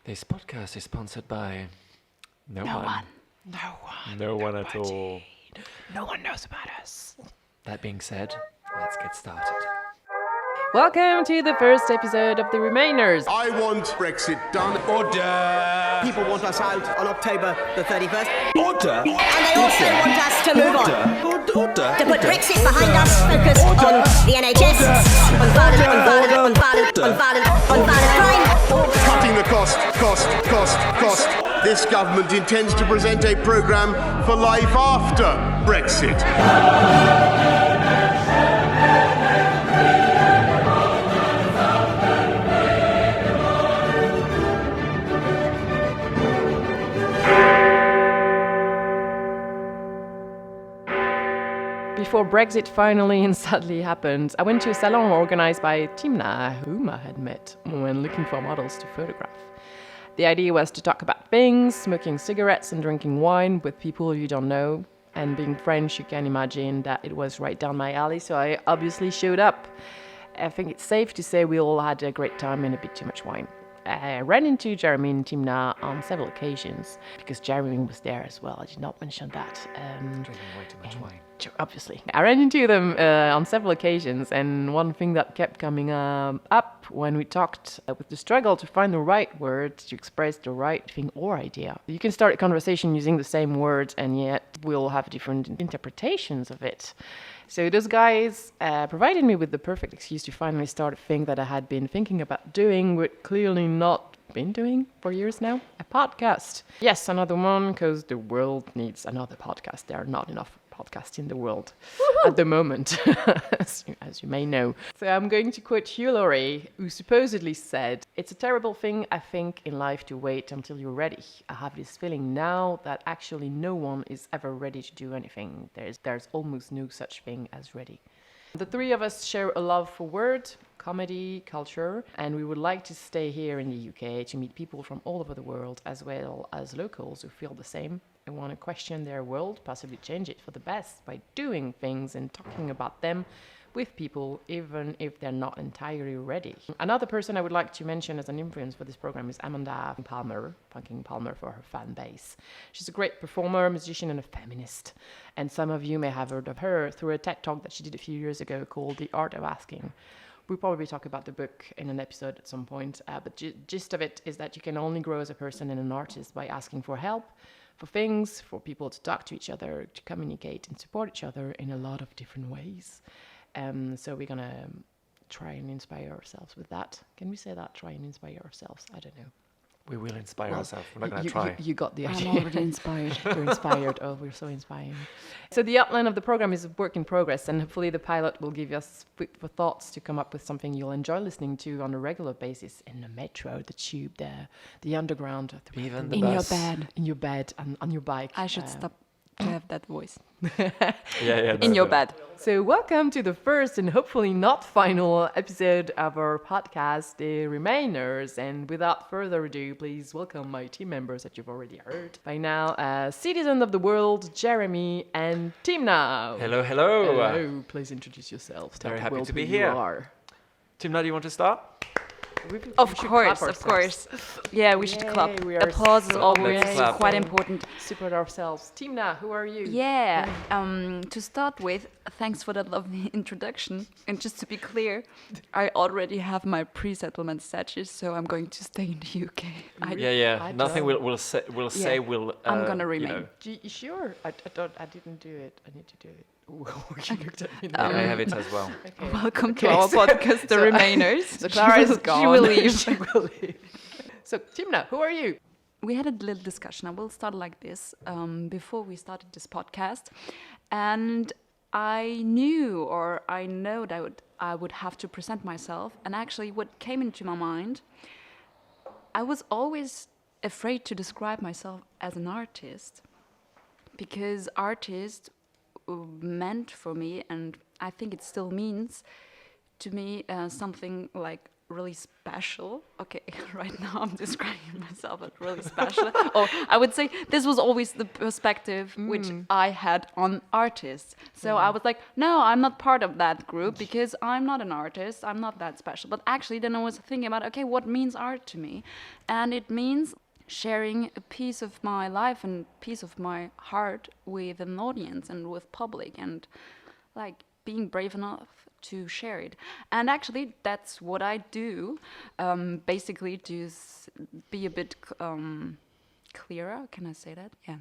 This podcast is sponsored by no one. No one at all. No one knows about us. That being said, let's get started. Welcome to the first episode of The Remainers. I want Brexit done. Order! People want us out on October the 31st. Order! And they also want us to move on. Order! To put Brexit behind us, focus on the NHS, on violent crime. Cutting the cost. This government intends to present a programme for life after Brexit. Before Brexit finally and sadly happened, I went to a salon organized by Timna, whom I had met when looking for models to photograph. The idea was to talk about things, smoking cigarettes and drinking wine with people you don't know. And being French, you can imagine that it was right down my alley, so I obviously showed up. I think it's safe to say we all had a great time and a bit too much wine. I ran into Jeremy and Timna on several occasions, because Jeremy was there as well. I did not mention that. Drinking way too much wine. Obviously. I ran into them on several occasions, and one thing that kept coming up when we talked was the struggle to find the right words to express the right thing or idea. You can start a conversation using the same words, and yet we'll have different interpretations of it. So those guys provided me with the perfect excuse to finally start a thing that I had been thinking about doing, but clearly not been doing for years now, a podcast. Yes, another one, because the world needs another podcast. There are not enough podcasts in the world at the moment, as you may know. So I'm going to quote Hugh Laurie, who supposedly said, "It's a terrible thing, I think, in life to wait until you're ready. I have this feeling now that actually no one is ever ready to do anything. There's almost no such thing as ready." The three of us share a love for words, comedy, culture, and we would like to stay here in the UK to meet people from all over the world, as well as locals who feel the same and want to question their world, possibly change it for the best by doing things and talking about them with people, even if they're not entirely ready. Another person I would like to mention as an influence for this program is Amanda Palmer, Punking Palmer for her fan base. She's a great performer, musician, and a feminist. And some of you may have heard of her through a TED Talk that she did a few years ago called The Art of Asking. We'll probably talk about the book in an episode at some point, but the gist of it is that you can only grow as a person and an artist by asking for help, for things, for people to talk to each other, to communicate and support each other in a lot of different ways. So we're going to try and inspire ourselves with that. Can we say that? Try and inspire ourselves? I don't know. We will inspire ourselves. We're not going to try. You got the idea. I'm already inspired. You're inspired. Oh, we're so inspiring. So the outline of the program is a work in progress, and hopefully the pilot will give us food for thoughts to come up with something you'll enjoy listening to on a regular basis in the metro, the tube, the underground, Even the In bus. your bed. in your bed, and on your bike. I should stop to have that voice. Yeah. In your bed. So welcome to the first and hopefully not final episode of our podcast, The Remainers. And without further ado, please welcome my team members that you've already heard by now. Citizen of the world, Jeremy and Timna. Hello. Hello, please introduce yourselves. Tell Very the happy world to be who here. You are. Timna, do you want to start? Of We should course, clap of course. Yeah, we should Yay, clap. we are Applause is so always Let's clap. quite important. Support ourselves. Timna, who are you? Yeah, to start with, thanks for that lovely introduction. And just to be clear, I already have my pre-settlement status, so I'm going to stay in the UK. Yeah. Nothing don't. will say will. I'm gonna remain. You sure? I didn't do it. I need to do it. Ooh, you looked at me I have it as well. Okay. Welcome Okay, to our so- podcast, The so- Remainers. So Clara is gone. She will leave. She will leave. So Timna, who are you? We had a little discussion. I will start like this before we started this podcast, and I know that I would have to present myself. And actually, what came into my mind, I was always afraid to describe myself as an artist, because artist meant for me, and I think it still means to me, something like really special. Okay, right now I'm describing myself as really special. Or I would say this was always the perspective which I had on artists. So I was like, no, I'm not part of that group because I'm not an artist. I'm not that special. But actually then I was thinking about, okay, what means art to me? And it means sharing a piece of my life and piece of my heart with an audience and with public, and like being brave enough to share it. And actually that's what I do, basically to be a bit clearer. Can I say that? Yeah.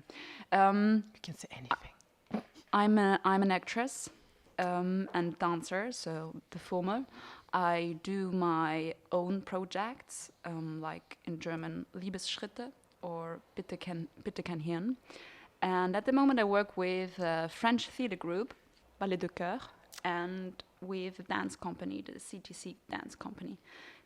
You can say anything. I'm an actress and dancer, so performer. I do my own projects, like in German Liebesschritte or Bitte kein Hirn. And at the moment I work with a French theatre group, Ballet de Coeur, and with a dance company, the CTC dance company.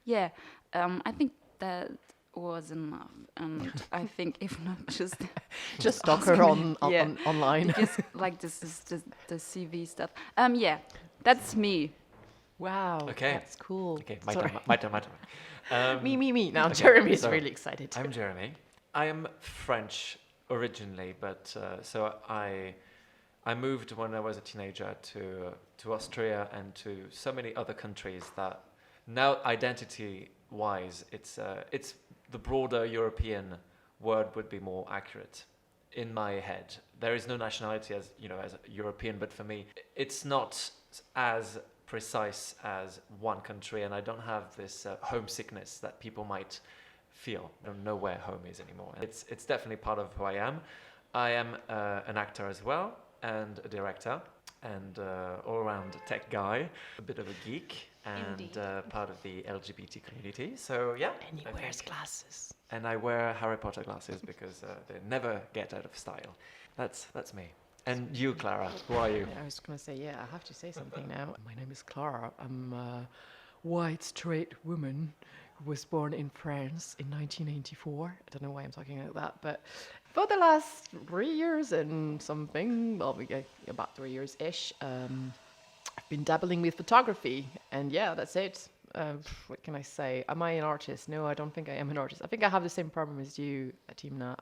Yeah, I think that was enough. And I think if not, Just stalk her online. Because like this is the CV stuff. Yeah, that's me. Wow. Okay. That's cool. Okay, Sorry. my turn. Me. Now Okay, Jeremy is so really excited. I'm Jeremy. I am French originally, but so I moved when I was a teenager to Austria and to so many other countries that now identity-wise, it's the broader European word would be more accurate in my head. There is no nationality as as a European, but for me, it's not as precise as one country, and I don't have this homesickness that people might feel. I don't know where home is anymore. It's definitely part of who I am. I am an actor as well, and a director, and all-around tech guy, a bit of a geek, and part of the LGBT community. So yeah. And he wears glasses. And I wear Harry Potter glasses because they never get out of style. That's me. And you, Clara, who are you? I was going to say, I have to say something now. My name is Clara. I'm a white, straight woman who was born in France in 1984. I don't know why I'm talking like that, but for the last 3 years and something, well, about 3 years-ish, I've been dabbling with photography. And yeah, that's it. What can I say? Am I an artist? No, I don't think I am an artist. I think I have the same problem as you, Timna.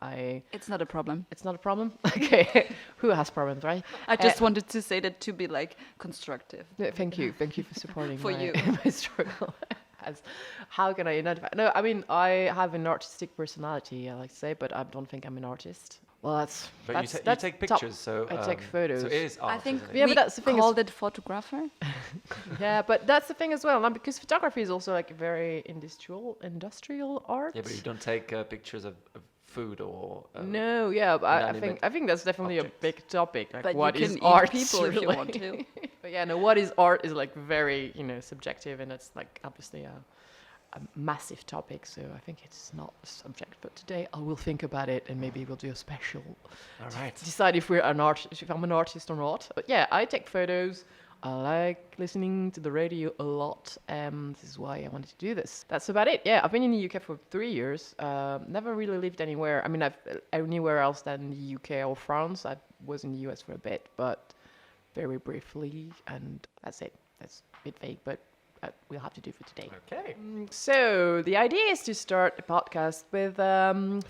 It's not a problem. It's not a problem? Okay. Who has problems, right? I just wanted to say that to be like constructive. Thank you for supporting For you. my struggle. How can I identify? No, I mean, I have an artistic personality, I like to say, but I don't think I'm an artist. Well, But you take pictures, so I take photos. So it is art. I think isn't it? Yeah, we but that's the thing is- called it photographer. Yeah, but that's the thing as well, because photography is also like a very industrial art. Yeah, but you don't take pictures of food or. No, yeah, but I inanimate think that's definitely objects. a big topic. Like, But what you is can eat art? people if you really? want to. But yeah, no, what is art is like very subjective, and it's like obviously a massive topic. So I think it's not a subject. But today I will think about it, and maybe we'll do a special. All right. Decide if we're an artist, if I'm an artist or not. But yeah, I take photos. I like listening to the radio a lot. This is why I wanted to do this. That's about it. Yeah, I've been in the UK for 3 years. Never really lived anywhere. I mean, I've anywhere else than the UK or France. I was in the US for a bit, but very briefly, and that's it. That's a bit vague, but we'll have to do for today. Okay. So the idea is to start a podcast with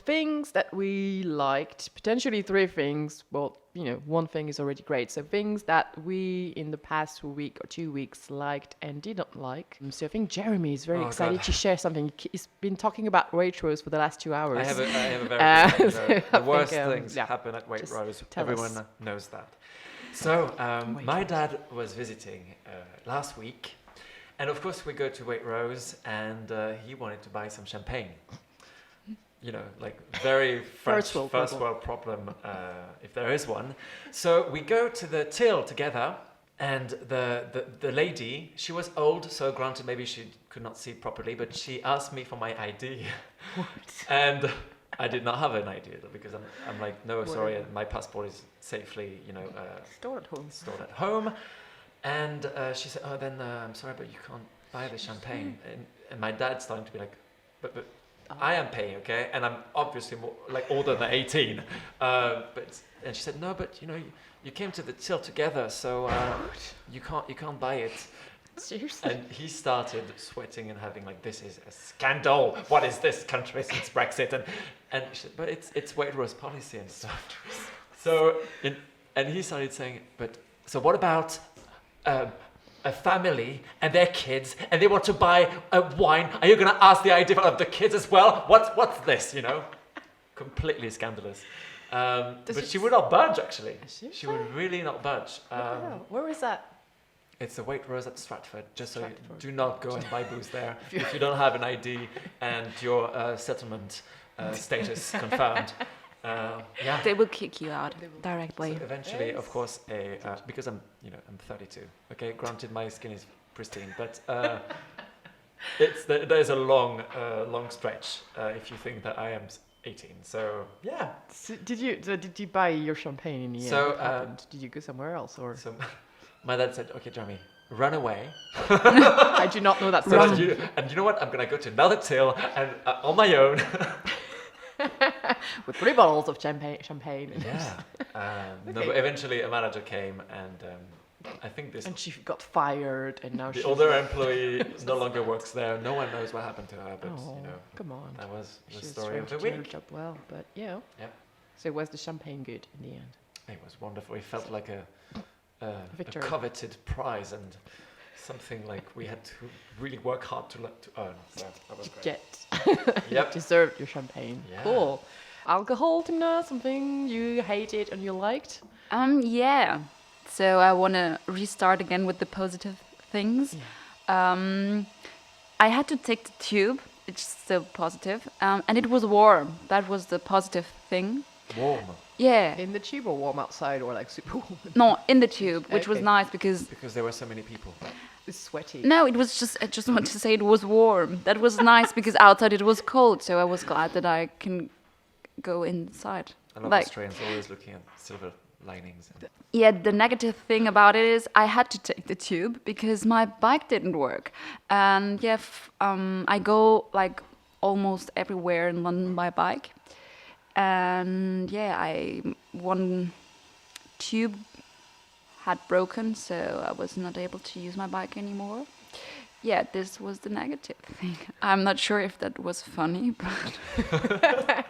things that we liked, potentially 3 things. Well, one thing is already great. So things that we in the past week or 2 weeks liked and didn't like. So I think Jeremy is very excited God. to share something. He's been talking about Waitrose for the last 2 hours. I have a very good so thing. I The worst think, things yeah. happen at Just Waitrose. tell Everyone us. knows that. So my dad was visiting last week, and of course we go to Waitrose, and he wanted to buy some champagne. Like very French First world problem, if there is one. So we go to the till together, and the lady, she was old, so granted maybe she could not see properly, but she asked me for my ID. What? And I did not have an ID because I'm like, no, sorry, my passport is safely, Stored at home. stored at home. And she said, then I'm sorry, but you can't buy the champagne. And my dad's starting to be like, but I am paying, okay? And I'm obviously more, like older than 18. And she said, no, but you came to the till together, so you can't buy it. Seriously? And he started sweating and having like, this is a scandal. What is this country since Brexit? And she said, but it's Waitrose policy and stuff. And he started saying, but so what about a family and their kids, and they want to buy a wine? Are you going to ask the idea of the kids as well? What's this? You know, completely scandalous. But she would not budge. Actually, she would really not budge. Where is that? It's the Waitrose at Stratford. Just so you do not go and buy booze there if you don't have an ID and your settlement status confirmed. Yeah. They will kick you out directly. So eventually, of course, because I'm 32. Okay, granted, my skin is pristine, but there's a long stretch if you think that I am 18. So yeah. So did you buy your champagne in the end? So, What happened? Did you go somewhere else or? So my dad said, "Okay, Jeremy, run away." I do not know that. So and you know what? I'm gonna go to another till and on my own. With 3 bottles of champagne. Yeah. No, but eventually a manager came and I think this. And she got fired, and now The she's older employee no longer works there. No one knows what happened to her, but come on. that was the She's story trying of the to do her week. job well, but Yep. So was the champagne good in the end? It was wonderful. It felt like a Victory. coveted prize and something like we had to really work hard to earn. So that was great. Jet. Yep. Deserved your champagne. Yeah. Cool. Alcohol, Timna, something you hated and you liked? Yeah. So I want to restart again with the positive things. I had to take the tube. It's still positive. And it was warm. That was the positive thing. Warm. Yeah. In the tube or warm outside or like super warm? No, in the tube, which was Okay. nice because Because there were so many people. It's sweaty. no, it was just I just wanted to say it was warm. That was nice because outside it was cold. So I was glad that I can go inside. A lot of Like Australians always looking at silver linings. And yeah, the negative thing about it is I had to take the tube because my bike didn't work. And yeah, I go like almost everywhere in London by bike. And yeah, one tube had broken, so I was not able to use my bike anymore. Yeah, this was the negative thing. I'm not sure if that was funny, but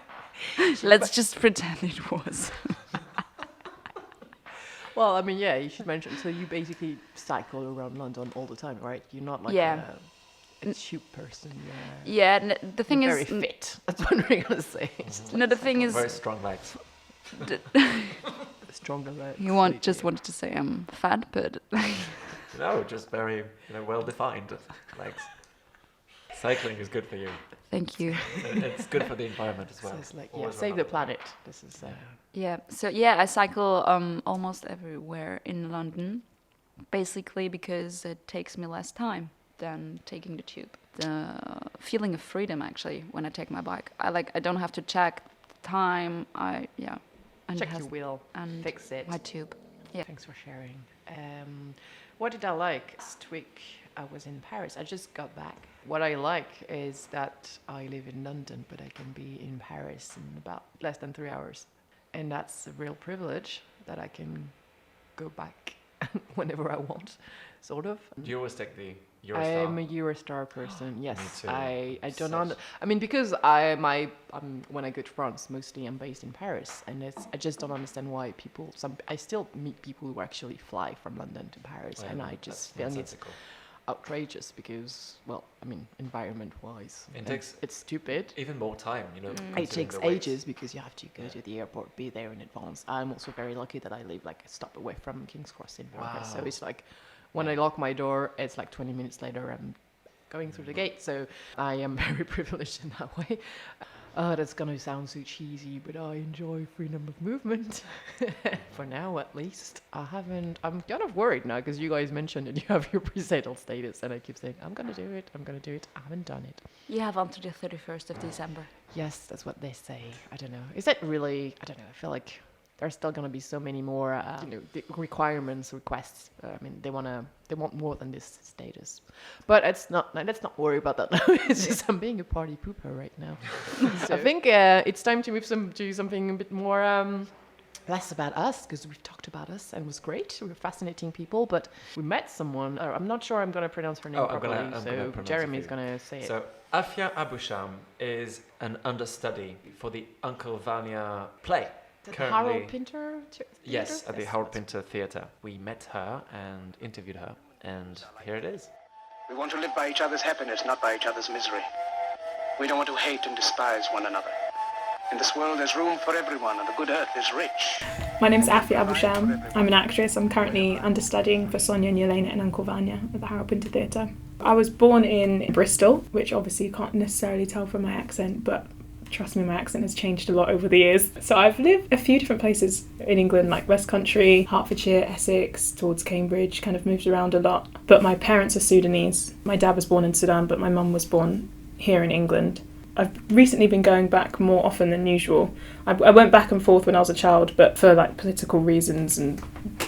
let's just pretend it was. Well, I mean, yeah, you should mention. So you basically cycle around London all the time, right? You're not like Yeah. a tube person. Yeah, the thing You're is, very fit. That's what I'm gonna say. no, the thing is, very strong legs. Stronger legs. you just wanted to say I'm fat, but No, just very well defined legs. Cycling is good for you. thank you. And it's good for the environment as well. So it's like, Always save the remember. planet. This is. Yeah, so yeah, I cycle almost everywhere in London, basically because it takes me less time than taking the tube. The feeling of freedom actually when I take my bike. I don't have to check the time. And Check it has- your wheel. and Fix it. my tube. Yeah. Thanks for sharing. What did I like? Last week I was in Paris. I just got back. What I like is that I live in London, but I can be in Paris in about less than 3 hours. And that's a real privilege that I can go back whenever I want, sort of. Do you always take the I'm a Eurostar? Eurostar person. Yes, too. I don't Such- I mean, because when I go to France, mostly I'm based in Paris, and I just don't understand why people. I still meet people who actually fly from London to Paris, and I just That's find it nonsensical. outrageous because, well, I mean, environment-wise, It and takes it's stupid. even more time, It considering takes the wait. ages because you have to go to the airport, be there in advance. I'm also very lucky that I live like a stop away from King's Cross in Paris, so Wow. it's like when I lock my door, it's like 20 minutes later I'm going through the gate. So I am very privileged in that way. That's gonna sound so cheesy, but I enjoy freedom of movement for now, at least. I'm kind of worried now because you guys mentioned that you have your pre-settled status, and I keep saying I'm gonna do it. I haven't done it. You have until the 31st of December. Yes, that's what they say. I don't know. Is that really? I don't know. I feel like there's still gonna be so many more, the requests. I mean, they want more than this status. But let's not worry about that now. It's just I'm being a party pooper right now. I think it's time to move to something a bit more less about us, because we've talked about us and it was great. We were fascinating people, but we met someone. I'm not sure I'm going to pronounce her name properly, I'm gonna pronounce Jeremy's it. going to say it. So Afia Abusham is an understudy for the Uncle Vanya play. At the Harold Pinter Theatre? Yes, at the Harold Pinter Theatre. We met her and interviewed her, and here it is. We want to live by each other's happiness, not by each other's misery. We don't want to hate and despise one another. In this world, there's room for everyone, and the good earth is rich. My name's Afia Abusham. I'm an actress. I'm currently understudying for Sonia and Yelena in Uncle Vanya at the Harold Pinter Theatre. I was born in Bristol, which obviously you can't necessarily tell from my accent, but trust me, my accent has changed a lot over the years. So I've lived a few different places in England, like West Country, Hertfordshire, Essex, towards Cambridge, kind of moved around a lot. But my parents are Sudanese. My dad was born in Sudan, but my mum was born here in England. I've recently been going back more often than usual. I went back and forth when I was a child, but for like political reasons and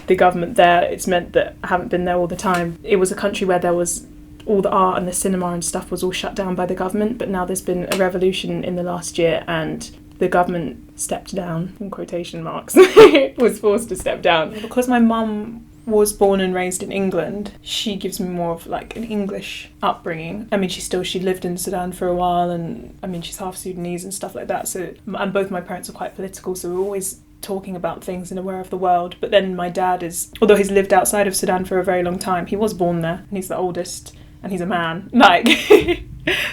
the government there, it's meant that I haven't been there all the time. It was a country where there was all the art and the cinema and stuff was all shut down by the government, but now there's been a revolution in the last year and the government stepped down, in quotation marks, was forced to step down. Because my mum was born and raised in England, she gives me more of like an English upbringing. I mean, she lived in Sudan for a while, and I mean, she's half Sudanese and stuff like that. So, and both my parents are quite political, so we're always talking about things and aware of the world. But then my dad is, although he's lived outside of Sudan for a very long time, he was born there, and he's the oldest, and he's a man. Like,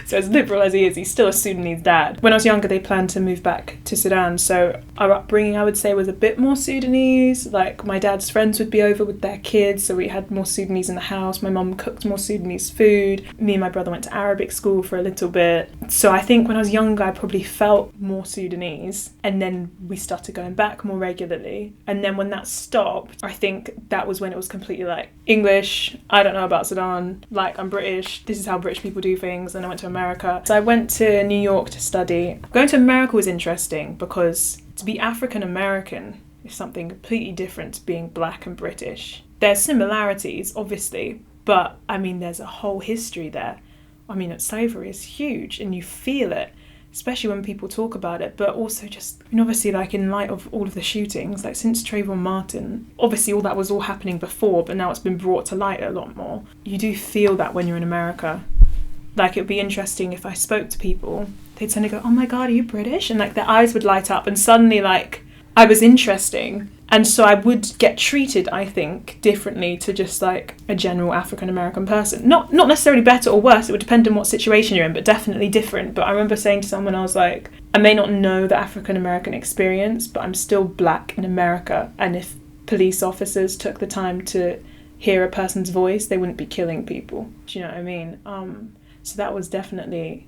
so as liberal as he is, he's still a Sudanese dad. When I was younger, they planned to move back to Sudan, so our upbringing, I would say, was a bit more Sudanese. Like, my dad's friends would be over with their kids, so we had more Sudanese in the house. My mum cooked more Sudanese food. Me and my brother went to Arabic school for a little bit. So I think when I was younger, I probably felt more Sudanese, and then we started going back more regularly. And then when that stopped, I think that was when it was completely like, English, I don't know about Sudan, like, I'm British, this is how British people do things. And I went to America. So I went to New York to study. Going to America was interesting because to be African American is something completely different to being black and British. There's similarities, obviously, but I mean, there's a whole history there. I mean, slavery is huge and you feel it, especially when people talk about it, but also just, I mean, obviously, like, in light of all of the shootings, like since Trayvon Martin, obviously all that was all happening before, but now it's been brought to light a lot more. You do feel that when you're in America. Like, it would be interesting if I spoke to people, they'd suddenly go, oh my God, are you British? And like their eyes would light up and suddenly like I was interesting. And so I would get treated, I think, differently to just like a general African American person. Not necessarily better or worse, it would depend on what situation you're in, but definitely different. But I remember saying to someone, I was like, I may not know the African American experience, but I'm still black in America. And if police officers took the time to hear a person's voice, they wouldn't be killing people. Do you know what I mean? So that was definitely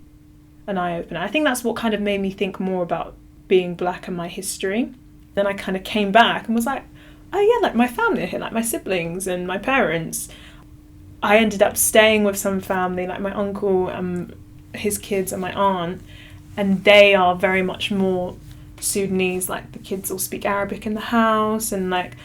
an eye-opener. I think that's what kind of made me think more about being black and my history. Then I kind of came back and was like, oh yeah, like my family here, like my siblings and my parents. I ended up staying with some family, like my uncle and his kids and my aunt, and they are very much more Sudanese. Like, the kids all speak Arabic in the house, and like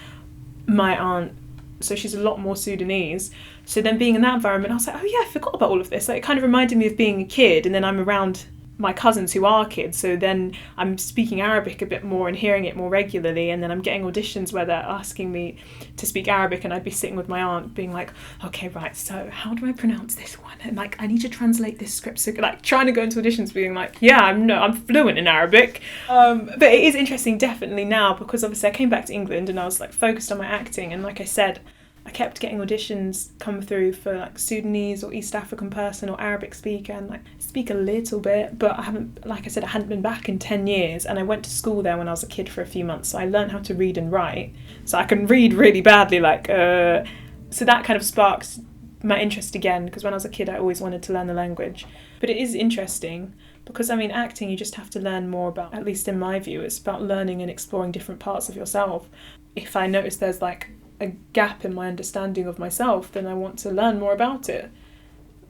my aunt, so she's a lot more Sudanese. So then being in that environment, I was like, oh yeah, I forgot about all of this. Like, it kind of reminded me of being a kid, and then I'm around my cousins who are kids, so then I'm speaking Arabic a bit more and hearing it more regularly, and then I'm getting auditions where they're asking me to speak Arabic, and I'd be sitting with my aunt being like, okay, right, so how do I pronounce this one? And like, I need to translate this script. So like trying to go into auditions being like, yeah, I'm fluent in Arabic. But it is interesting definitely now, because obviously I came back to England and I was like focused on my acting, and like I said, I kept getting auditions come through for like Sudanese or East African person or Arabic speaker, and like I speak a little bit, but I haven't, like I said, I hadn't been back in 10 years, and I went to school there when I was a kid for a few months, so I learned how to read and write, so I can read really badly, like, so that kind of sparks my interest again, because when I was a kid I always wanted to learn the language. But it is interesting, because I mean, acting, you just have to learn more about, at least in my view, it's about learning and exploring different parts of yourself. If I notice there's like a gap in my understanding of myself, then I want to learn more about it,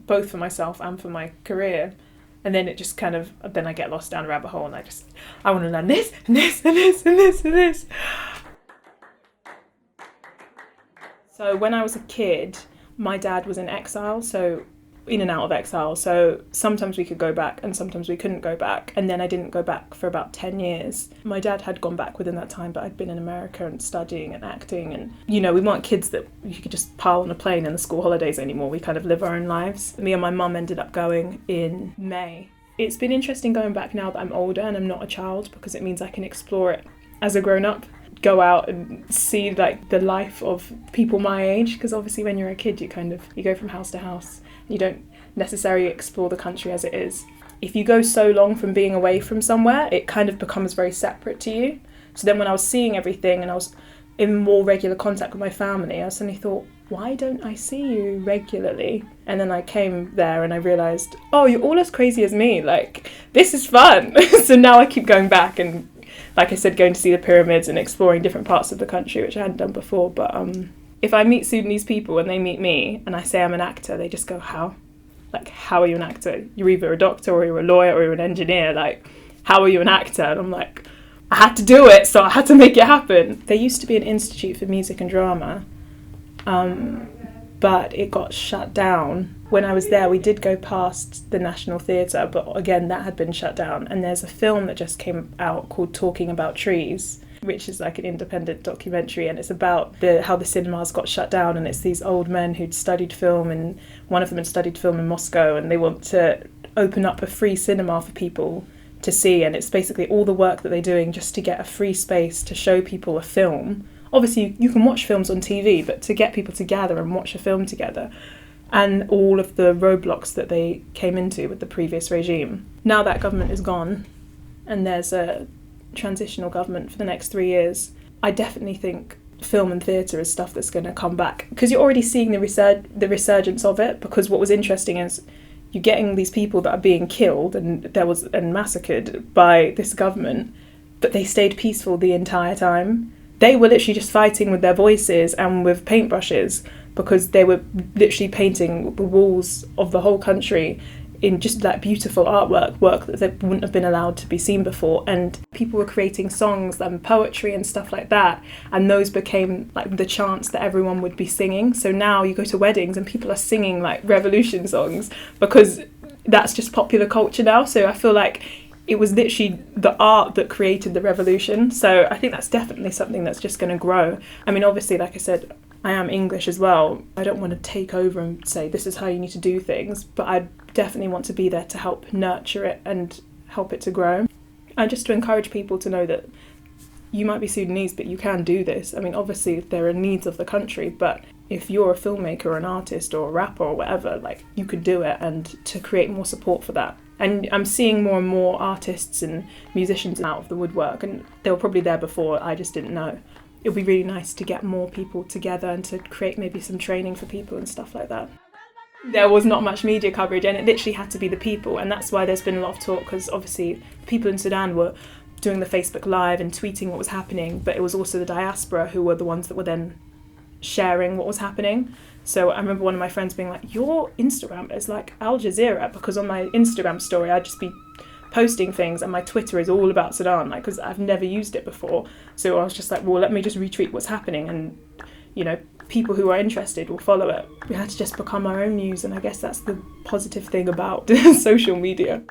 both for myself and for my career. And then it just kind of, then I get lost down a rabbit hole, and I want to learn this and this and this and this and this. So when I was a kid, my dad was in exile, so in and out of exile. So sometimes we could go back and sometimes we couldn't go back. And then I didn't go back for about 10 years. My dad had gone back within that time, but I'd been in America and studying and acting. And, you know, we weren't kids that you could just pile on a plane in the school holidays anymore. We kind of live our own lives. Me and my mum ended up going in May. It's been interesting going back now that I'm older and I'm not a child, because it means I can explore it as a grown-up, go out and see like the life of people my age, because obviously when you're a kid you go from house to house. You don't necessarily explore the country as it is. If you go so long from being away from somewhere, it kind of becomes very separate to you. So then when I was seeing everything and I was in more regular contact with my family, I suddenly thought, why don't I see you regularly? And then I came there and I realised, oh, you're all as crazy as me, like, this is fun. So now I keep going back and, like I said, going to see the pyramids and exploring different parts of the country, which I hadn't done before. But if I meet Sudanese people and they meet me and I say I'm an actor, they just go, how? Like, how are you an actor? You're either a doctor or you're a lawyer or you're an engineer. Like, how are you an actor? And I'm like, I had to do it, so I had to make it happen. There used to be an institute for music and drama, but it got shut down. When I was there, we did go past the National Theatre, but again, that had been shut down. And there's a film that just came out called Talking About Trees, which is like an independent documentary, and it's about how the cinemas got shut down. And it's these old men who'd studied film, and one of them had studied film in Moscow, and they want to open up a free cinema for people to see. And it's basically all the work that they're doing just to get a free space to show people a film. Obviously, you can watch films on TV, but to get people to gather and watch a film together, and all of the roadblocks that they came into with the previous regime. Now that government is gone, and there's a transitional government for the next 3 years, I definitely think film and theatre is stuff that's going to come back, because you're already seeing the resurgence of it. Because what was interesting is you're getting these people that are being killed and massacred by this government, but they stayed peaceful the entire time. They were literally just fighting with their voices and with paintbrushes, because they were literally painting the walls of the whole country in just that beautiful work that they wouldn't have been allowed to be seen before. And people were creating songs and poetry and stuff like that, and those became like the chants that everyone would be singing. So now you go to weddings and people are singing like revolution songs, because that's just popular culture now. So I feel like it was literally the art that created the revolution. So I think that's definitely something that's just going to grow. I mean, obviously, like I said, I am English as well. I don't want to take over and say this is how you need to do things, but I definitely want to be there to help nurture it and help it to grow. And just to encourage people to know that you might be Sudanese, but you can do this. I mean, obviously there are needs of the country, but if you're a filmmaker or an artist or a rapper or whatever, like, you could do it, and to create more support for that. And I'm seeing more and more artists and musicians out of the woodwork, and they were probably there before, I just didn't know. It would be really nice to get more people together and to create maybe some training for people and stuff like that. There was not much media coverage, and it literally had to be the people, and that's why there's been a lot of talk, because obviously people in Sudan were doing the Facebook Live and tweeting what was happening, but it was also the diaspora who were the ones that were then sharing what was happening. So I remember one of my friends being like, your Instagram is like Al Jazeera, because on my Instagram story I'd just be posting things, and my Twitter is all about Sudan, like, because I've never used it before. So I was just like, well, let me just retweet what's happening, and, you know, people who are interested will follow it. We had to just become our own news, and I guess that's the positive thing about social media.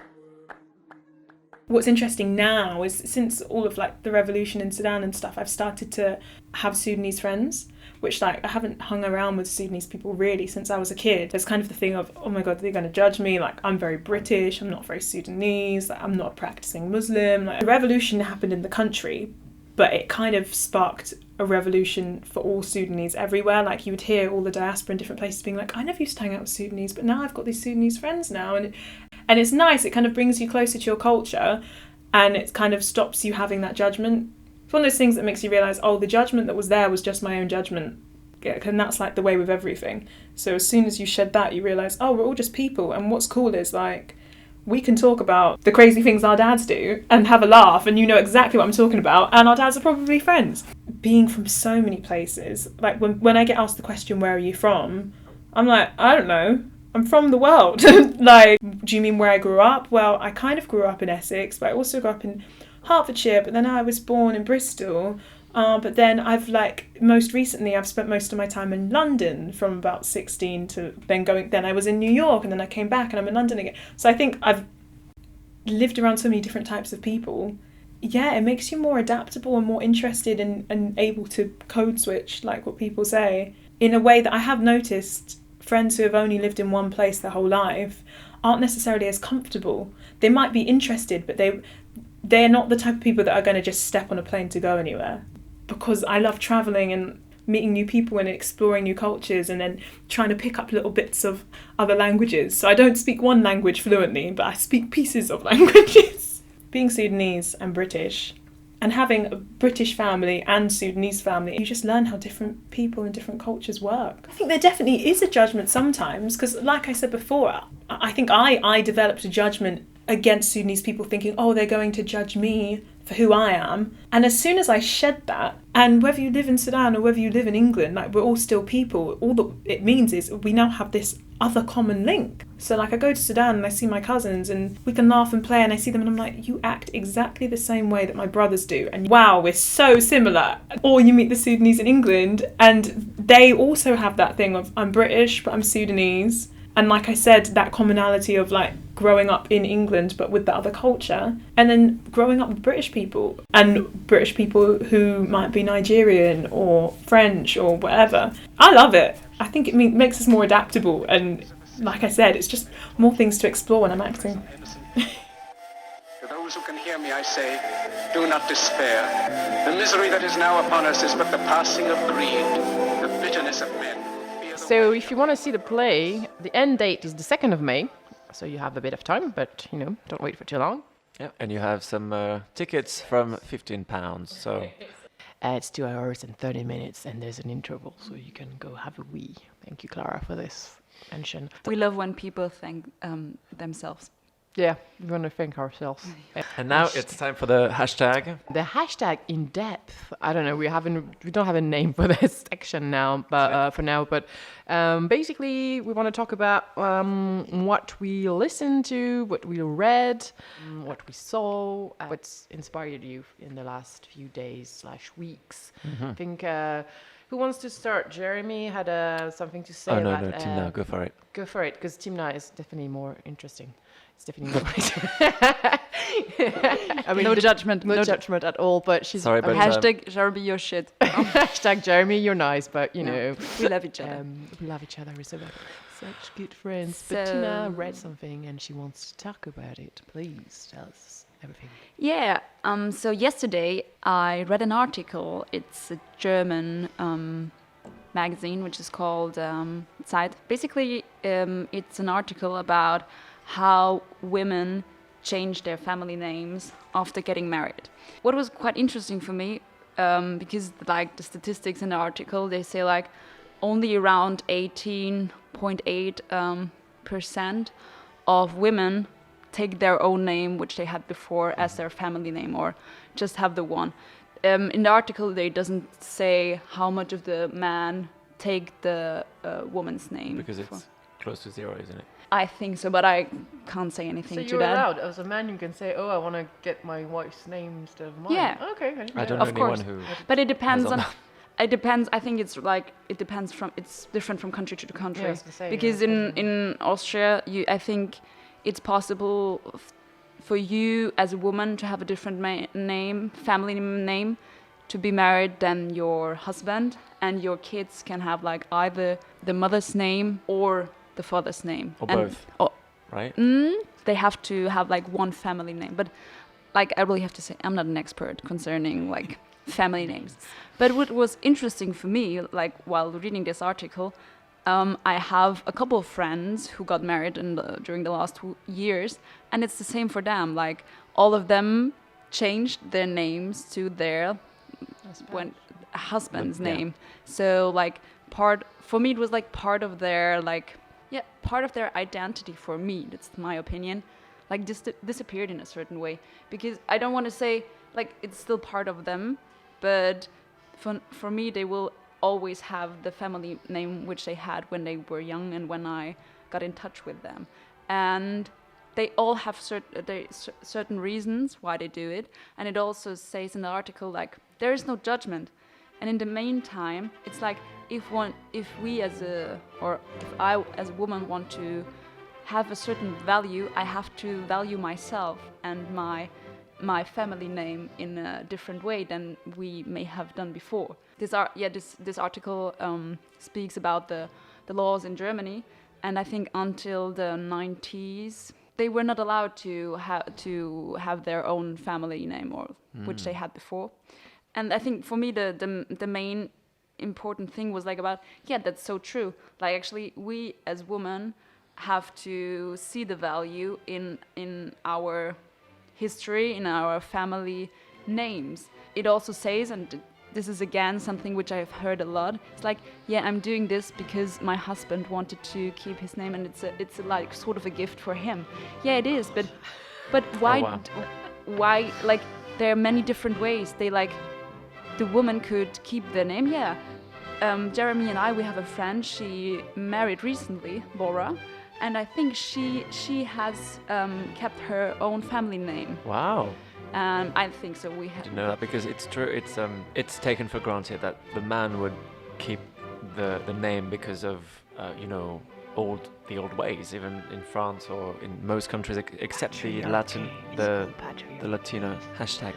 What's interesting now is, since all of like the revolution in Sudan and stuff, I've started to have Sudanese friends, which, like, I haven't hung around with Sudanese people really since I was a kid. There's kind of the thing of, oh my god, they're going to judge me, like, I'm very British, I'm not very Sudanese, like, I'm not a practicing Muslim. Like, the revolution happened in the country, but it kind of sparked a revolution for all Sudanese everywhere. Like, you would hear all the diaspora in different places being like, I never used to hang out with Sudanese, but now I've got these Sudanese friends now, and it's nice. It kind of brings you closer to your culture, and it kind of stops you having that judgment. It's one of those things that makes you realise, oh, the judgment that was there was just my own judgment. And that's like the way with everything. So as soon as you shed that, you realise, oh, we're all just people. And what's cool is, like, we can talk about the crazy things our dads do and have a laugh, and you know exactly what I'm talking about, and our dads are probably friends. Being from so many places, like when I get asked the question, where are you from? I'm like, I don't know. I'm from the world. Like, do you mean where I grew up? Well, I kind of grew up in Essex, but I also grew up in Hertfordshire, but then I was born in Bristol. But then I've most recently I've spent most of my time in London from about 16 to then I was in New York, and then I came back and I'm in London again. So I think I've lived around so many different types of people. Yeah, it makes you more adaptable and more interested and able to code switch, like what people say, in a way that I have noticed friends who have only lived in one place their whole life aren't necessarily as comfortable. They might be interested, but they're not the type of people that are going to just step on a plane to go anywhere. Because I love travelling and meeting new people and exploring new cultures and then trying to pick up little bits of other languages. So I don't speak one language fluently, but I speak pieces of languages. Being Sudanese and British, and having a British family and Sudanese family, you just learn how different people and different cultures work. I think there definitely is a judgment sometimes, because like I said before, I think I developed a judgment against Sudanese people, thinking, oh, they're going to judge me for who I am. And as soon as I shed that, and whether you live in Sudan or whether you live in England, we're all still people. All that it means is we now have this other common link. So I go to Sudan and I see my cousins and we can laugh and play, and I see them and I'm like, you act exactly the same way that my brothers do, and wow, we're so similar. Or you meet the Sudanese in England and they also have that thing of, I'm British but I'm Sudanese. And like I said, that commonality of growing up in England but with the other culture, and then growing up with British people and British people who might be Nigerian or French or whatever. I love it. I think it makes us more adaptable, and like I said, it's just more things to explore when I'm acting. To those who can hear me, I say, do not despair. The misery that is now upon us is but the passing of greed, the bitterness of men. So if you want to see the play, the end date is the 2nd of May. So you have a bit of time, but, don't wait for too long. Yeah, and you have some tickets from £15. So It's 2 hours and 30 minutes, and there's an interval, so you can go have a wee. Thank you, Clara, for this mention. We love when people thank themselves. Yeah, we want to thank ourselves. and now it's time for the hashtag. The hashtag in depth. I don't know. We don't have a name for this section now, but for now. But basically, we want to talk about what we listened to, what we read, what we saw, what's inspired you in the last few days/weeks. I think. Who wants to start? Jeremy had something to say. Oh no, about, Timna, go for it. Go for it, because Timna is definitely more interesting. It's definitely more. I mean, no judgment. No judgment at all. But she's. Sorry, but hashtag Jeremy, your shit. Hashtag Jeremy, you're nice, but you know we love each other. We love each other. We're such good friends. So, but Tina read something and she wants to talk about it. Please tell us everything. Yeah. So yesterday I read an article. It's a German magazine which is called Zeit. Basically, it's an article about how women change their family names after getting married. What was quite interesting for me, because the statistics in the article, they say only around 18.8% of women take their own name, which they had before, as their family name, or just have the one. In the article, they doesn't say how much of the man take the woman's name. Because it's close to zero, isn't it? I think so, but I can't say anything to that. So you're allowed, as a man, you can say, oh, I want to get my wife's name instead of mine. Yeah. Okay. I don't know Of anyone course. who... But it depends on on... It depends. I think it's it's different from country to country. Yeah, I was gonna say, because in Austria, I think it's possible for you as a woman to have a different name, family name, to be married than your husband, and your kids can have either the mother's name or the father's name. Or both, right? They have to have one family name. But I really have to say, I'm not an expert concerning family names. But what was interesting for me, while reading this article, I have a couple of friends who got married during the last 2 years, and it's the same for them. All of them changed their names to their husband's name. So for me, it was part of their part of their identity. For me, that's my opinion. Disappeared in a certain way, because I don't want to say it's still part of them, but for me, they will always have the family name which they had when they were young and when I got in touch with them. And they all have certain reasons why they do it, and it also says in the article like there is no judgment, and in the meantime, it's like if I as a woman want to have a certain value, I have to value myself and my family name in a different way than we may have done before. This article speaks about the laws in Germany, and I think until the 90s they were not allowed to have their own family name, or which they had before. And I think for me the main important thing was like about, that's so true. Like actually we as women have to see the value in our history, in our family names. It also says, and this is again something which I've heard a lot, it's like, I'm doing this because my husband wanted to keep his name, and it's a like sort of a gift for him. Yeah, it is, but why? Oh, wow. Why? Like there are many different ways. They like the woman could keep their name. Yeah, Jeremy and I, we have a friend. She married recently, Laura. And I think she has kept her own family name. Wow. I think so. We have. You know that because it's true. It's taken for granted that the man would keep the name because of the old ways, even in France or in most countries except the Latino hashtag.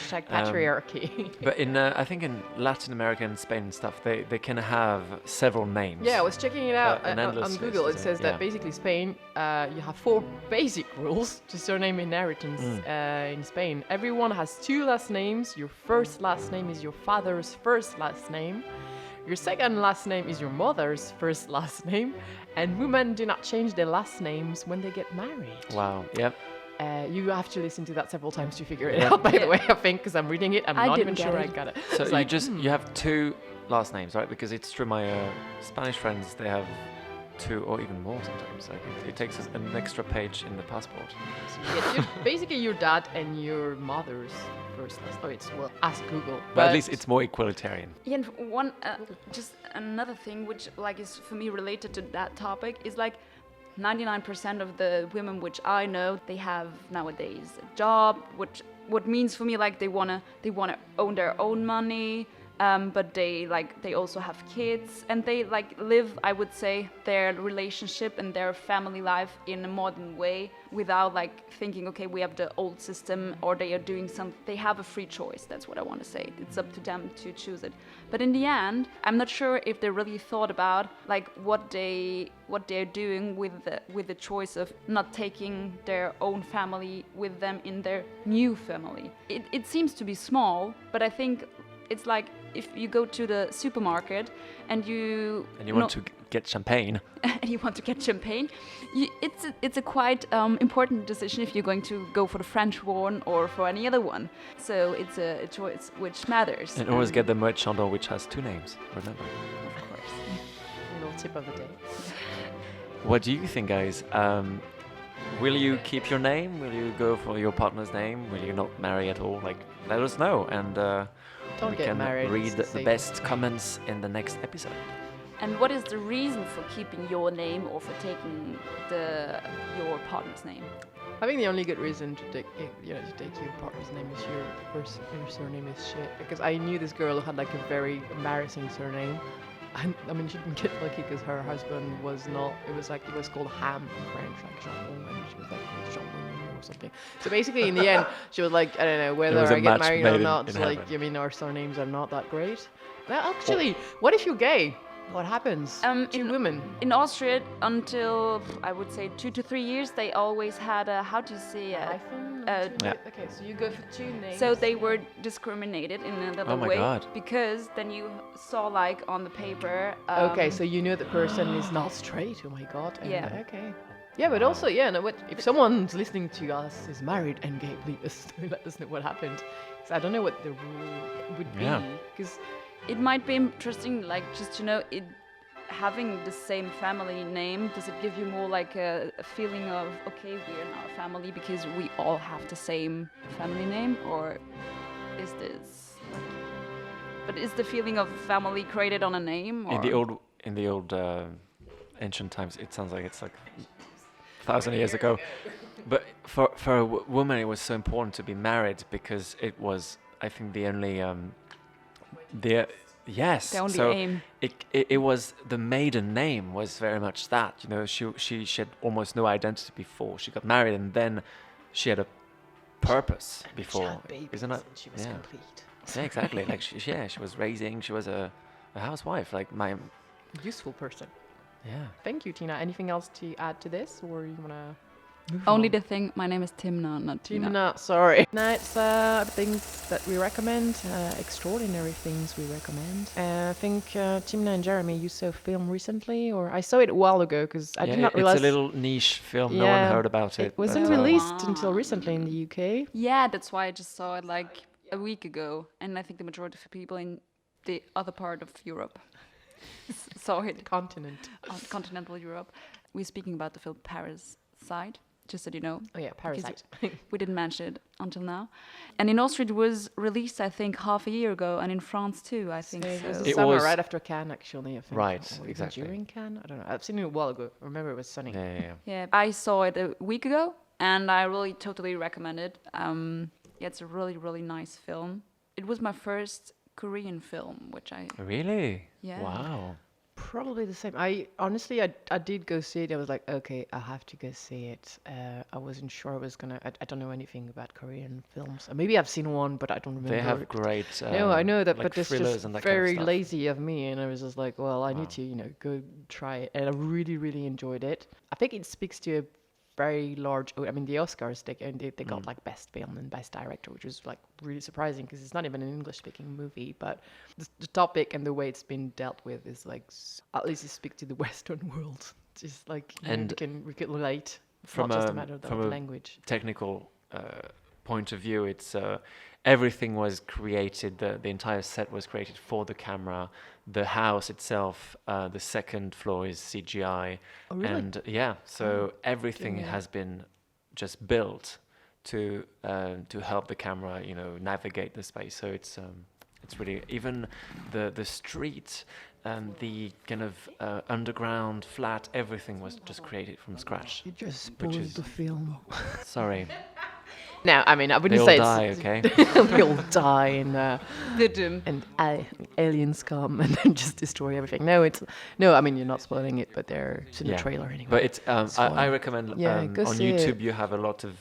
Patriarchy. But in I think in Latin America and Spain and stuff, they can have several names. Yeah, I was checking it out An endless on Google. list, It says that basically Spain, you have 4 basic rules to surname inheritance in Spain. Everyone has 2 last names. Your first last name is your father's first last name. Your second last name is your mother's first last name. And women do not change their last names when they get married. Wow. Yep. You have to listen to that several times to figure it out, by the way, I think, because I'm reading it. I'm not even sure I got it. So it's you have 2 last names, right? Because it's true, my Spanish friends, they have 2 or even more sometimes. Like it takes us an extra page in the passport. So basically your dad and your mother's first last. Ask Google. But at least it's more equalitarian. Yeah, and one just another thing which like is for me related to that topic is like 99% of the women which I know, they have nowadays a job, what means for me like they wanna own their own money, but they also have kids, and they like live, I would say, their relationship and their family life in a modern way without like thinking, okay, we have the old system, or they are doing they have a free choice. That's what I want to say. It's up to them to choose it. But in the end, I'm not sure if they really thought about like what they're doing with the choice of not taking their own family with them in their new family. It seems to be small, but I think it's like if you go to the supermarket and you want to get champagne. And you want to get champagne, it's a quite important decision if you're going to go for the French one or for any other one. So it's a choice which matters. And always get the Moet Chandon, which has 2 names, remember. Of course. A little tip of the day. What do you think, guys? Will you keep your name? Will you go for your partner's name? Will you not marry at all? Like, let us know, and Don't we get can married, read it's the best comments in the next episode. And what is the reason for keeping your name or for taking your partner's name? I think the only good reason to take your partner's name is your surname is shit. Because I knew this girl who had like a very embarrassing surname. And, I mean, she didn't get lucky because her husband was not. It was called ham in French, like jambon, and she was like jambon or something. So basically, in the end, she was like, I don't know whether I get married or not. Like, I mean, our surnames are not that great. Well, actually, what if you're gay? What happens? Two women. In Austria, until I would say 2 to 3 years, they always had a hyphen. Okay, so you go for 2 names. So they were discriminated in a little way. God. Because then you saw like on the paper. Okay, so you know the person is not straight. Oh my God. And, yeah. Okay. Yeah, but also, if someone's listening to us is married and gay, please let us know what happened. So I don't know what the rule would be. Because it might be interesting, like, just to know, having the same family name, does it give you more like a feeling of, okay, we're now a family because we all have the same family name? Or is this, but is the feeling of family created on a name? Or? In the old ancient times, it sounds like it's like 1,000 years ago. But for a woman, it was so important to be married because it was, I think, the only the yes. The only so aim. it was the maiden name was very much that. You know, she had almost no identity before she got married, and then she had a purpose before, isn't it? She was complete. Yeah, exactly. Like she was raising. She was a housewife. Like my Useful person. yeah. Thank you, Tina. Anything else to add to this, or you wanna? Only the thing, my name is Timna, not Tina. Timna, sorry. Nights, things that we recommend, extraordinary things we recommend. I think Timna and Jeremy, you saw a film recently, or I saw it a while ago because I did not realize. It's a little niche film. No one heard about it. It wasn't but, released until recently in the UK. Yeah, that's why I just saw it like a week ago, and I think the majority of people in the other part of Europe saw it. Continental Europe. We're speaking about the film Parasite, just so you know. Oh yeah, Parasite. We didn't mention it until now. And in Austria it was released, I think, half a year ago, and in France too, I think. It was So. the It summer, was- right after Cannes, actually. I think. Right, Or even exactly. During Cannes, I don't know. I've seen it a while ago. I remember it was sunny. Yeah. Yeah, I saw it a week ago, and I really totally recommend it. Yeah, it's a really, really nice film. It was my first Korean film, which I... Really? Yeah. Wow. Probably the same. I honestly, I did go see it. I was like, okay, I have to go see it. I wasn't sure I was gonna. I don't know anything about Korean films. Maybe I've seen one, but I don't remember. They have it. great. No, I know that, like but it's thrillers just and that very kind of stuff. lazy of me, and I was just like, well, I need to, go try it, and I really, really enjoyed it. I think it speaks to a very large. I mean, the Oscars they got like best film and best director, which was like really surprising because it's not even an English-speaking movie, but the topic and the way it's been dealt with is like at least it speaks to the Western world. Just like And we can relate. It's from not just a a- matter of the from a language. Technical point of view, it's everything was created. The entire set was created for the camera. The house itself, the second floor is CGI, Oh, really? and so everything yeah. has been just built to help the camera, navigate the space. So it's really even the street and the kind of underground flat. Everything was just created from scratch. It just which spoiled is- the film. Sorry, No, I mean I they wouldn't all say die. it's Okay. they all die and Didn't. aliens come and then just destroy everything. No, I mean you're not spoiling it, but it's in the trailer anyway. But it's I fine. recommend Yeah, go on see YouTube it. you have a lot of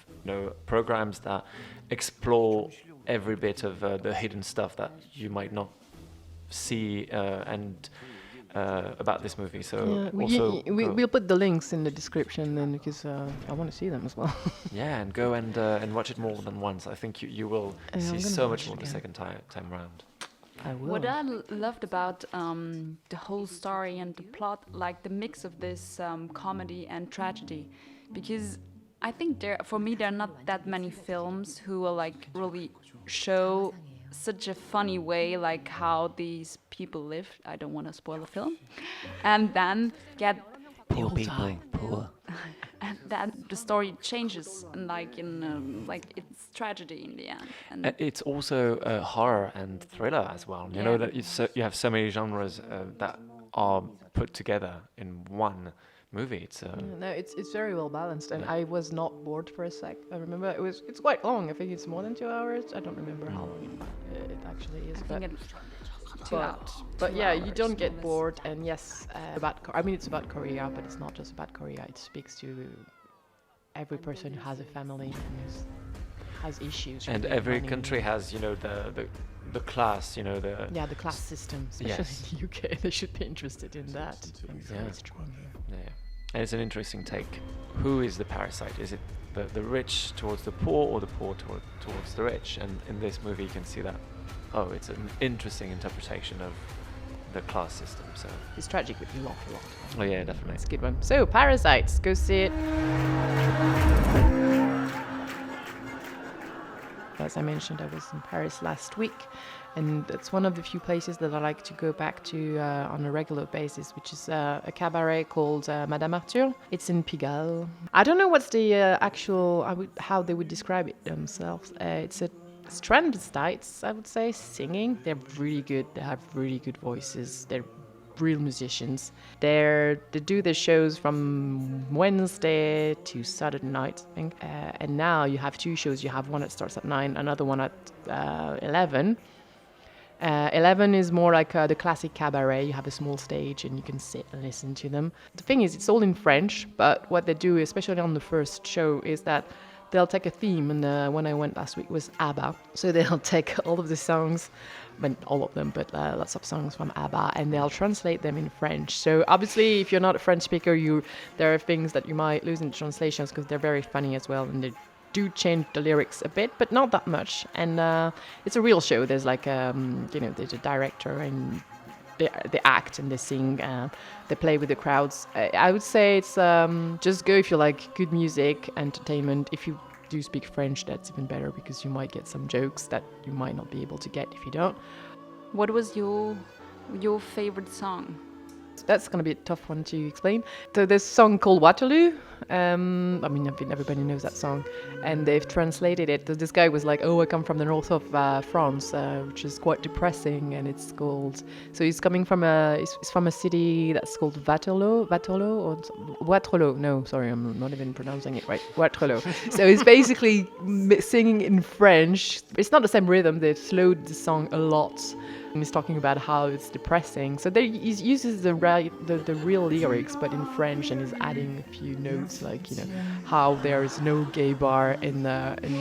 programs that explore every bit of the hidden stuff that you might not see and about this movie. So also go- we'll put the links in the description then because I want to see them as well. and go and watch it more than once. I think you will I'm see gonna so watch much it more the again. second time round. I will. What I loved about the whole story and the plot, like the mix of this comedy and tragedy, because I think for me there are not that many films who will like really show such a funny way like how these people live. I don't want to spoil the film, and then get Poor people, poor. and then the story changes and like it's tragedy in the end. And It's also horror and thriller as well. You know Yeah. that you have so many genres that are put together in one movie. It's No, it's very well balanced, and I was not bored for a sec. I remember it's quite long. I think it's more than 2 hours. I don't remember how long it actually is, I but think it's 2 hours. but yeah, you don't get bored. And yes, I mean it's about Korea, but it's not just about Korea. It speaks to every person who has a family and has issues. and with every money. country has the class. The class system, especially Yes. in the UK. They should be interested in that. It's Yeah. very strong here. Yeah. And it's an interesting take. Who is the parasite? Is it the rich towards the poor or the poor towards the rich? And in this movie you can see that. Oh, it's an interesting interpretation of the class system. So, It's tragic, but you laugh a lot. oh yeah, definitely. It's a good one. So, Parasites, go see it. As I mentioned, I was in Paris last week, and it's one of the few places that I like to go back to on a regular basis, which is a cabaret called Madame Arthur. It's in Pigalle. I don't know what's the how they would describe it themselves. It's a transvestites, I would say, singing. They're really good. They have really good voices. They're real musicians. They do their shows from Wednesday to Saturday night, I think. And now you have 2 shows. You have one that starts at 9, another one at 11. 11 is more like the classic cabaret. You have a small stage and you can sit and listen to them. The thing is, it's all in French, but what they do, especially on the first show, is that they'll take a theme, and when I went last week was ABBA. So they'll take all of the songs, but all of them, but lots of songs from ABBA, and they'll translate them in French. So obviously, if you're not a French speaker, there are things that you might lose in translations because they're very funny as well, and they do change the lyrics a bit, but not that much. And it's a real show. There's like, there's a director, and they act and they sing. They play with the crowds. I would say it's just go if you like good music, entertainment. If you do speak French, that's even better because you might get some jokes that you might not be able to get if you don't. What was your favorite song? That's going to be a tough one to explain. So there's a song called Waterloo. I mean, everybody knows that song. And they've translated it. This guy was like, I come from the north of France, which is quite depressing. And it's called... So he's coming from he's from a city that's called Waterloo. No, sorry, I'm not even pronouncing it right. Waterloo. So he's basically singing in French. It's not the same rhythm. They've slowed the song a lot. And he's talking about how it's depressing. So he uses the real lyrics, but in French, and he's adding a few notes, like how there is no gay bar in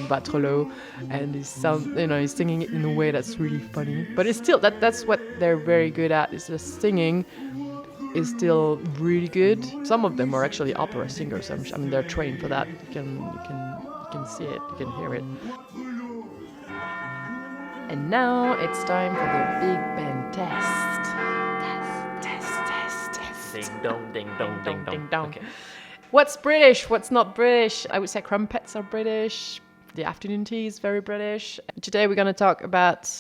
Waterloo, and he's singing it in a way that's really funny. But it's still that's what they're very good at. Is the singing is still really good. Some of them are actually opera singers. I mean, they're trained for that. You can see it. You can hear it. And now it's time for the Big Ben test. Test. Ding dong, ding dong, ding dong. Ding dong. Okay. What's British? What's not British? I would say crumpets are British. The afternoon tea is very British. Today we're going to talk about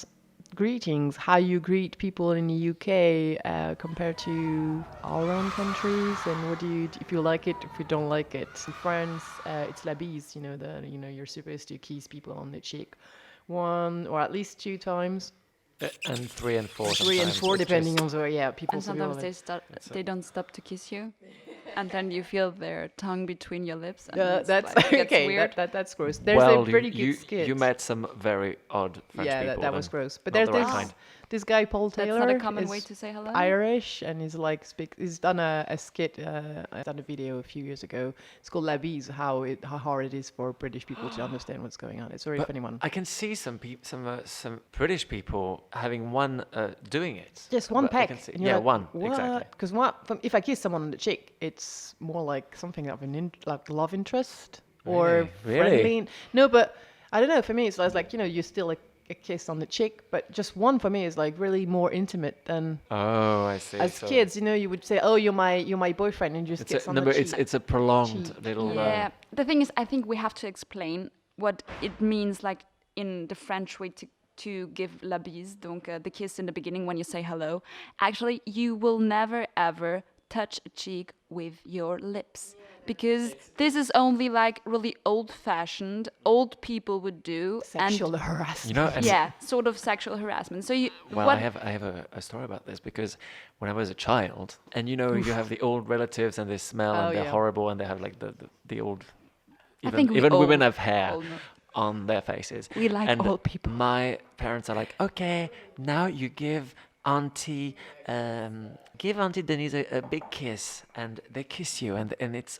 greetings, how you greet people in the UK compared to our own countries, and what do you, if you like it, if you don't like it. In France, it's la bise. You're supposed to kiss people on the cheek 1 or at least 2 times. And 3 and 4. 3 and 4, depending on people. And sometimes they don't stop to kiss you, and then you feel their tongue between your lips. And That's like, okay. Weird. That's gross. There's a pretty good you, skit. you met some very odd French people. Yeah, that was gross. But Not there's the right kind. this guy Paul Taylor. That's not a common is way to say hello. Irish, and he's like he's done a skit. I've done a video a few years ago. It's called La Bise. How hard it is for British people to understand what's going on. It's a very funny one. I can see some British people having one doing it. Just one peck. Yeah, like, one. What? Exactly. Because if I kiss someone on the cheek, it's more like something of like love interest or friendly. No, but I don't know. For me, it's like you still like a kiss on the cheek, but just one for me is like really more intimate than. Oh, I see. As kids, you would say, "Oh, you're my boyfriend," and you just kiss on the cheek. It's a prolonged little. Yeah. The thing is, I think we have to explain what it means, like in the French way to give la bise, donc the kiss in the beginning when you say hello. Actually, you will never ever touch a cheek with your lips, because this is only like really old-fashioned, old people would do. Sexual harassment. Sort of sexual harassment. So I have a story about this, because when I was a child, and you have the old relatives and they smell and they're horrible, and they have like the old. Even women have hair on their faces. We like and old people. My parents are like, okay, now you give Auntie Denise a big kiss, and they kiss you, and it's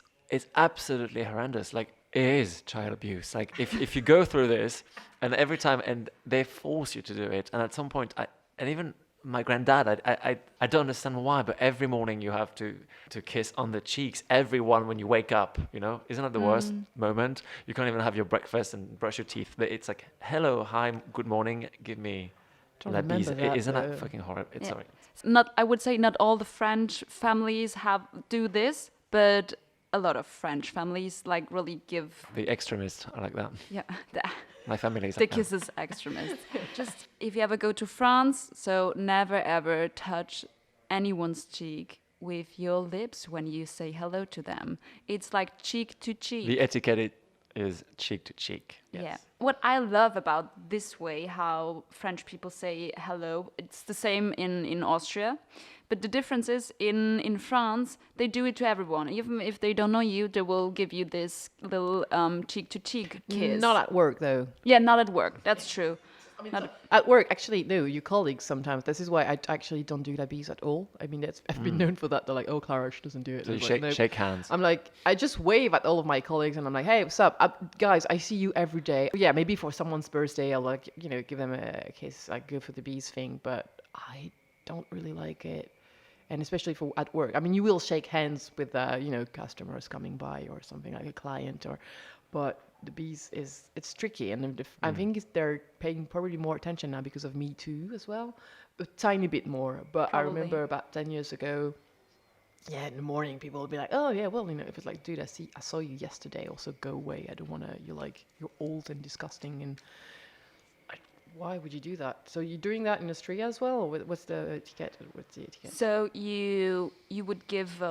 absolutely horrendous. Like, it is child abuse. Like, if you go through this, and every time, and they force you to do it, and at some point, and even my granddad, I don't understand why, but every morning you have to kiss on the cheeks, everyone, when you wake up, isn't that the worst moment? You can't even have your breakfast and brush your teeth. It's like, hello, hi, good morning, give me la bise. Isn't that fucking horrible? Sorry. I would say not all the French families do this, but a lot of French families like really give. The extremists are like that. Yeah. My family is the like kisses extremists. Just if you ever go to France, so never ever touch anyone's cheek with your lips when you say hello to them. It's like cheek to cheek. The etiquette is cheek to cheek. Yes. Yeah. what I love about this way, how French people say hello, it's the same in Austria. But the difference is in France, they do it to everyone. Even if they don't know you, they will give you this little cheek-to-cheek kiss. Not at work, though. Yeah, not at work. That's true. At work, actually, no, your colleagues sometimes. This is why I actually don't do la bise at all. I mean, I've been known for that. They're like, oh, Clara, she doesn't do it. So you It's shake, like, no. shake hands. I'm like, I just wave at all of my colleagues and I'm like, hey, what's up? Guys, I see you every day. Yeah, maybe for someone's birthday, I'll like, give them a kiss, like go for the bees thing, but I don't really like it. And especially for at work. I mean, you will shake hands with, customers coming by or something like a client but the bees it's tricky. And I think they're paying probably more attention now because of Me Too as well. A tiny bit more. But Probably. I remember about 10 years ago, yeah, in the morning, people would be like, oh, yeah, well, if it's like, dude, I saw you yesterday, also go away. I don't want to, you're old and disgusting. And why would you do that? So you're doing that in Austria as well? Or what's the etiquette? So you would give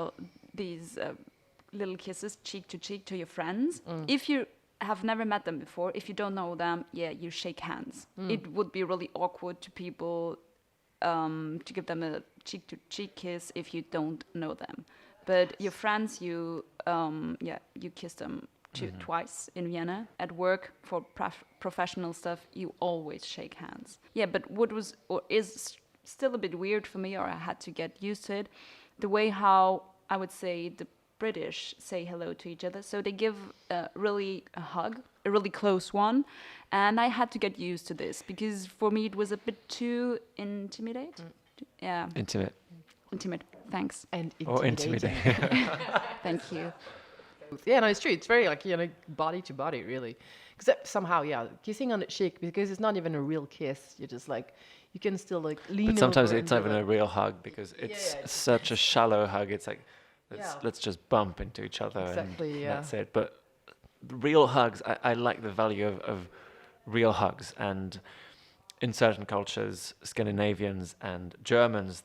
these little kisses cheek to cheek to your friends. If you have never met them before, if you don't know them, yeah, you shake hands. It would be really awkward to people to give them a cheek-to-cheek kiss if you don't know them. But your friends, you kiss them twice in Vienna. At work, for professional stuff, you always shake hands. Yeah, but what was or is still a bit weird for me, or I had to get used to it, the way how I would say the British say hello to each other. So they give a hug, a really close one, and I had to get used to this because for me it was a bit too intimidate. Yeah. Intimate. Intimate. Thanks. And Or intimidating. Thank you. Yeah, no, it's true. It's very body to body, really. Except somehow, kissing on the cheek, because it's not even a real kiss. You're just like, you can still like lean over. But sometimes and it's be not even like, a real hug because it's it's such a shallow hug. It's like, Yeah. let's just bump into each other Exactly, and yeah. that's it. But real hugs, I like the value of real hugs. And in certain cultures, Scandinavians and Germans,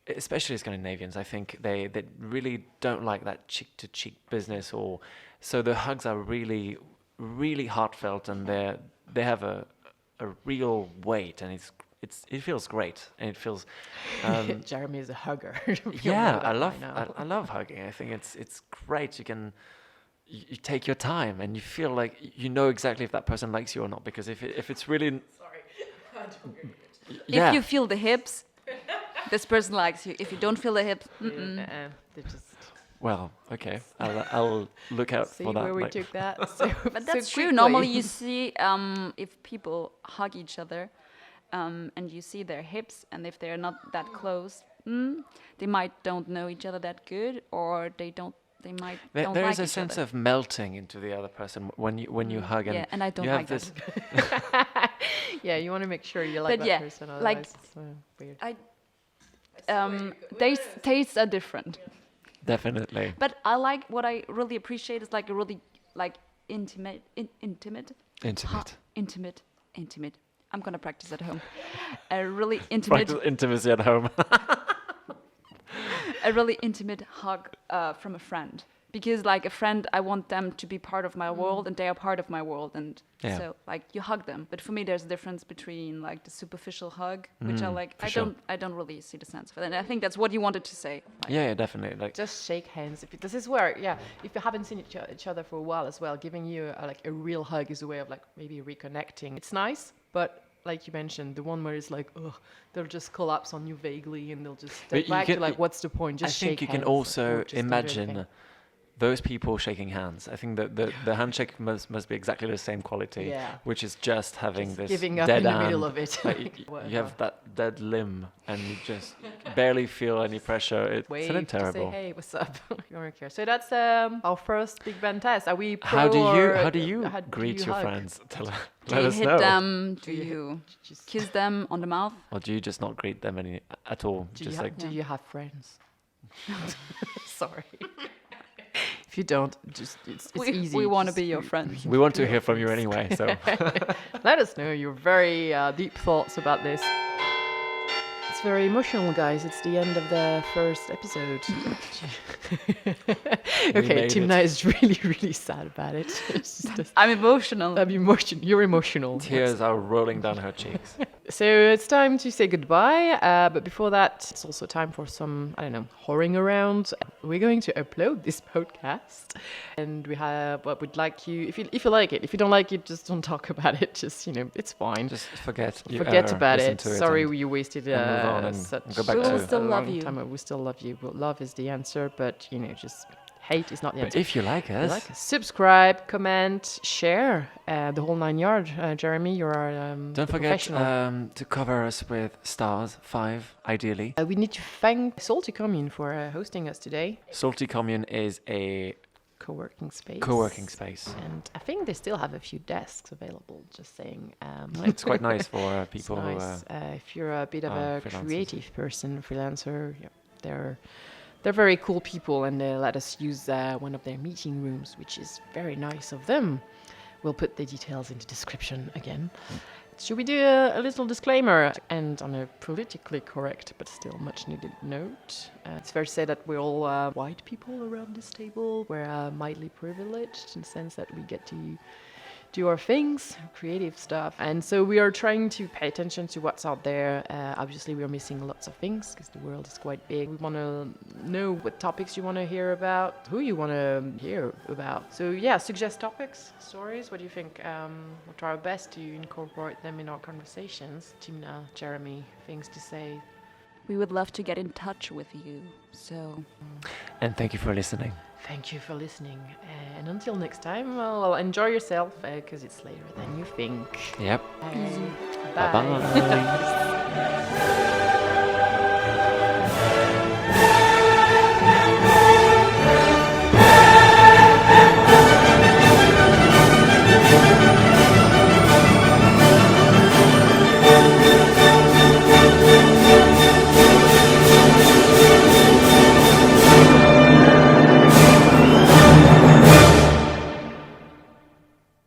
especially Scandinavians, I think they really don't like that cheek-to-cheek business, or so the hugs are really, really heartfelt, and they have a real weight, and it feels great, and it feels. Jeremy is a hugger. Yeah, I love hugging. I think it's great. You take your time, and you feel like you know exactly if that person likes you or not, because if it's really. Sorry. Yeah. If you feel the hips, this person likes you. If you don't feel the hips, They just Well, okay. I'll look out see for that. where we like- took that. but that's true. quickly. Normally you see if people hug each other and you see their hips, and if they're not that close, they might don't know each other that good, or they might don't There like is a each sense other. of melting into the other person when you hug, and Yeah, and I don't you have like this. that. Yeah, you want to make sure you like But that yeah, person. like, Otherwise it's weird. Tastes are different. Definitely. But I like what I really appreciate is like a really like intimate. Intimate. I'm gonna practice at home. A really intimate, Practice intimacy at home. a really intimate hug from a friend. Because like a friend, I want them to be part of my world, and they are part of my world, and Yeah. so like you hug them. But for me, there's a difference between like the superficial hug, which I like. for I sure. don't really see the sense of it, and I think that's what you wanted to say. Like, Yeah, definitely. Like Just shake hands. This is where, if you haven't seen each other for a while as well, giving you a real hug is a way of like maybe reconnecting. It's nice, but like you mentioned, the one where it's like, they'll just collapse on you vaguely, and they'll just But step you back can- to like, what's the point? Just I think shake you can hands, or also just don't do imagine anything. those people shaking hands. I think that the handshake must be exactly the same quality, Yeah. which is just having Just this giving up dead in the hand. middle of it. Like, you Whatever. have that dead limb, and you just barely feel any pressure. It's Wave so to terrible. say, hey, what's up? You don't care. So that's our first Big Ben test. Are we pro How do or you how do greet you your hug? friends? do Let you us hit know. them? Do Do you you just- kiss them on the mouth? Or do you just not greet them at all? Do Just you, like do you have friends? Sorry. If you don't, just it's easy. We want to just be your friends. we want to hear from you anyway. So Let us know your very deep thoughts about this. It's very emotional, guys. It's the end of the first episode. Okay, made Timna it. is really, really sad about it. I'm emotional. You're emotional. Tears are rolling down her cheeks. So it's time to say goodbye. But before that, it's also time for some, whoring around. We're going to upload this podcast, and we have what we'd like you. If you like it, if you don't like it, just don't talk about it. Just it's fine. Just forget. You Forget ever about listened it. to it. Sorry, and you wasted and move on and such go back We to will still a love long you. time. We still love you. Well, love is the answer, but just hate is not the But answer. if you like us, Subscribe, comment, share, the whole 9 yards. Jeremy, you're our don't the forget professional. to cover us with stars, 5 ideally. We need to thank Salty Commune for hosting us today. Salty Commune is a Co-working space. co-working space. And I think they still have a few desks available, just saying. It's quite nice for It's people nice. If you're a bit of a freelancers. creative person, freelancer, they're very cool people, and they let us use one of their meeting rooms, which is very nice of them. We'll put the details in the description again. Should we do a little disclaimer and on a politically correct but still much needed note? It's fair to say that we're all white people around this table. We're mildly privileged in the sense that we get to do our things, creative stuff. And so we are trying to pay attention to what's out there. Obviously, we are missing lots of things because the world is quite big. We want to know what topics you want to hear about, who you want to hear about. So yeah, suggest topics, stories. What do you think? We'll try our best to incorporate them in our conversations. Timna, Jeremy, things to say. We would love to get in touch with you. So And thank you for listening. Thank you for listening. And until next time, well, enjoy yourself because it's later than you think. Yep. Bye. Bye-bye.